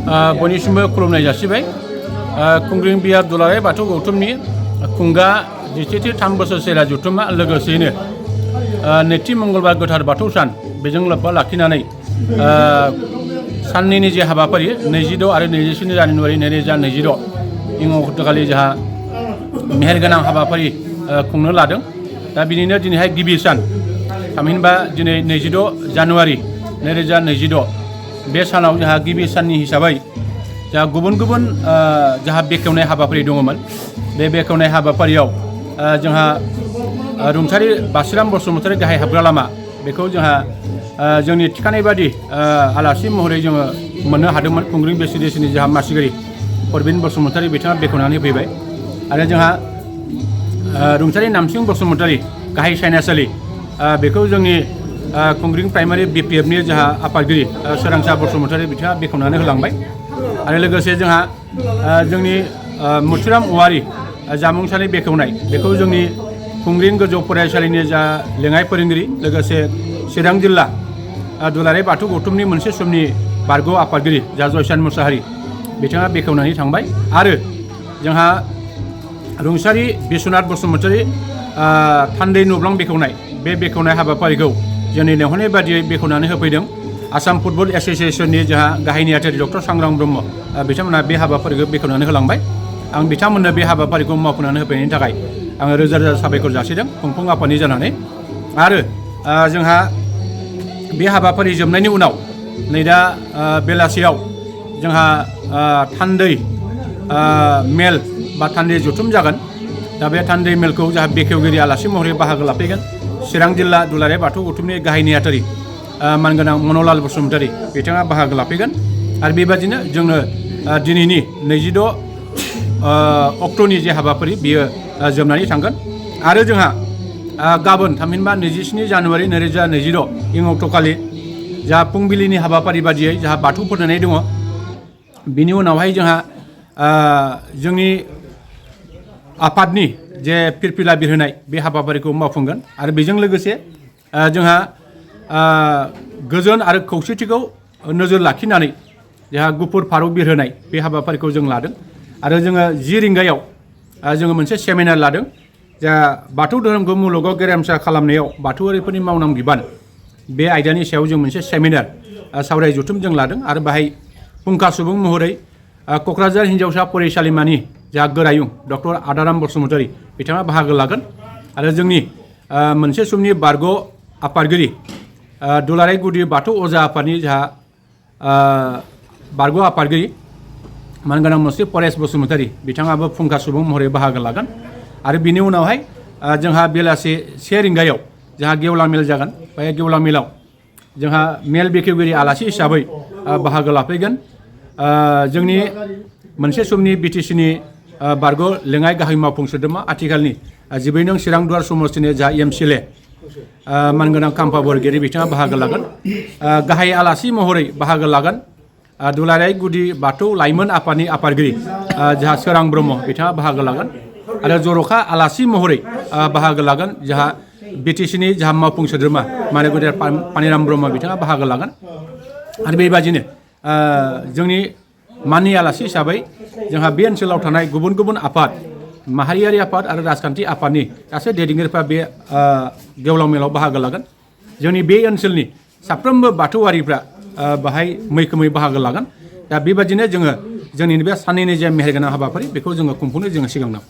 बयनिसिमबो खुलुमनाय जासिबाय। खुंग्रिं बिहार दुलाराय बाथौ गौथुमनि खुंगा 13 बोसोरसेरा जथुम्मा लोगोसेयैनो नैथि मंगलबार गोथार बाथौ सान बेजों लोब्बा लाखिनानै साननैनि जे हाबाफारि 26 आरो 27 जानुवारि 2026 इं अक्ट'खालि जोंहा मेहेरगोनां हाबाफारि खुंनो लादों। दा बिनिनो दिनैहाय गिबि सान थामहिनबा दिनै 26 जानुवारि 2026 बे सानाव जोंहा गिबि साननि हिसाबै जोंहा गुबुन गुबुन जोंहा बेखेवनाय हाबाफारि दङमोन। बे बेखेवनाय हाबाफारियाव जोंहा रुंसारि बासिराम बसुमतारी गाहाय हाबग्रा लामा बेखौ जोंहा जोंनि थिखानाय बादि आलासि महरै जोङो मोननो हादोंमोन। खुंग्रिं बेसिडेसिनि जोंहा मासिगिरि परबिन बसुमतारी बिथाङा बेखेवनानै फैबाय। आरो जोंहा रुंसारि नामसिं बसुमतारी गाहाय सायनासालि बेखौ जोंनि खुंग्रिं प्राइमारि BPFनि जोंहा आफादगिरि सोरांसा बसुमतारी बिथाङा बेखेवनानै होलांबाय। आरो लोगोसे जोंहा जोंनि मुथिराम औवारि जामुंसालि बेखेवनाय बेखौ जोंनि खुंग्रिं गोजौ फरायसालिनि जा लेङाइ फोरोंगिरि लोगोसे चिरां जिल्ला दुलाराय बाथौ गौथुमनि मोनसे समनि बारग' आफादगिरि जा जयसान मुसाहारि बिथाङा बेखेवनानै थांबाय। आरो जोंहा रुंसारि बिश्वनाथ बसुमतारी थान्दै नुब्लां बेखेवनाय बे बेखेवनाय हाबाफारिखौ जोंनि लेंहरनाय बादियै बेखेवनानै होफैदों आसाम फुटबल एस'सियेसननि जोंहा गाहाय नेहाथारि डक्टर सांग्रां ब्रह्म बिथांमोनहा बे हाबाफारिखौ बेखेवनानै होलांबाय। आं बिथांमोननो बे हाबाफारिखौ मावफुंनानै होफैनायनि थाखाय आङो रोजा रोजा साबायखर जासिदों खुंफुं आफादनि जानानै। आरो जोंहा बे हाबाफारि जोबनायनि उनाव नै दा बेलासियाव जोंहा थान्दै मेल बा थान्दै जथुम जागोन। दा बे थान्दै मेलखौ जोंहा बेखेवगिरि आलासि महरै बाहागो लाफैगोन चिरां जिल्ला दुलाराय बाथौ गौथुमनि गाहाय नेहाथारि मानगोनां मन'लाल बसुमतारी बिथाङा बाहागो लाफैगोन। आरो बेबादिनो जोंनो दिनैनि 26 अक्ट'नि जे हाबाफारि बियो जोबनानै थांगोन। आरो जोंहा गाबोन थामहिनबा 27 जानुवारि 2026 इं अक्ट'खालि जोंहा फुंबिलिनि हाबाफारि बादियै जोंहा बाथौ फोरनाय दङ। बिनि उनावहाय जोंहा जोंनि आफादनि जे फिरफिला बिरहोनाय बे हाबाफारिखौ मावफुंगोन। आरो बेजों लोगोसे जोंहा गोजोन आरो खौसेथिखौ नोजोर लाखिनानै जोंहा गुफुर फारौ बिरहोनाय बे हाबाफारिखौ जों लादों। आरो जोङो 10 रिंगायाव जोङो मोनसे सेमिनार लादों जा बाथौ धोरोमखौ मुलुगाव गेरेमसा खालामनायाव बाथौआरिफोरनि मावनां बिबान बे आयदानि सायाव जों मोनसे सेमिनार सावराय जथुम जों लादों। आरो बाहाय फुंखा सुबुं महरै क'क्राझार हिन्जावसा फरायसालिमानि जा गोरायुं डक्टर आदाराम बसुमतारी बिथाङा बाहागो लागोन। आरो जोंनि मोनसे समनि बारग' आफादगिरि दुलाराय गुदि बाथौ अजा आफादनि जोंहा बारग' आफादगिरि मानगोनां मुस्रि परेश बसुमतारी बिथाङाबो फुंखा सुबुं महरै बाहागो लागोन। आरो बिनि उनावहाय जोंहा बेलासि 1 रिंगायाव जोंहा गेवलां मेल जागोन। बे गेवलां मेलाव जोंहा मेल बेखेवगिरि आलासि हिसाबै बाहागो लाफैगोन जोंनि मोनसे समनि BTCनि बारग' लेङाइ गाहाय मावफुं सोद्रोमा आथिखालनि 12 नं चिरां दुवार समस्तिनि जा MCLA मानगोनां काम्फा बरगयारि बिथाङा बाहागो लागोन। गाहाय आलासि महरै बाहागो लागोन दुलाराय गुदि बाथौ लाइमोन आफादनि आफादगिरि जोंहा सोरां ब्रह्म बिथाङा बाहागो लागोन। आरो जर'खा आलासि महरै बाहागो लागोन जोंहा BTCनि जोंहा मावफुं सोद्रोमा मानगोनां पानिराम ब्रह्म बिथाङा बाहागो लागोन। आरो बेबादिनो जोंनि माननि आलासि हिसाबै जोंहा बे ओनसोलाव थानाय गुबुन गुबुन आफाद माहारियारि आफाद आरो राजखान्थि आफादनि गासै दैदेनगिरिफ्रा बे गेवलां मेलाव बाहागो लागोन। जोंनि बे ओनसोलनि साफ्रोमबो बाथौआरिफ्रा बाहाय मैखोमै बाहागो लागोन। दा बेबादिनो जोङो जोंनि बे साननैनि जे मेहेरगोनां हाबाफारि बेखौ जोङो खुंफुंनो जोङो सिगांनाव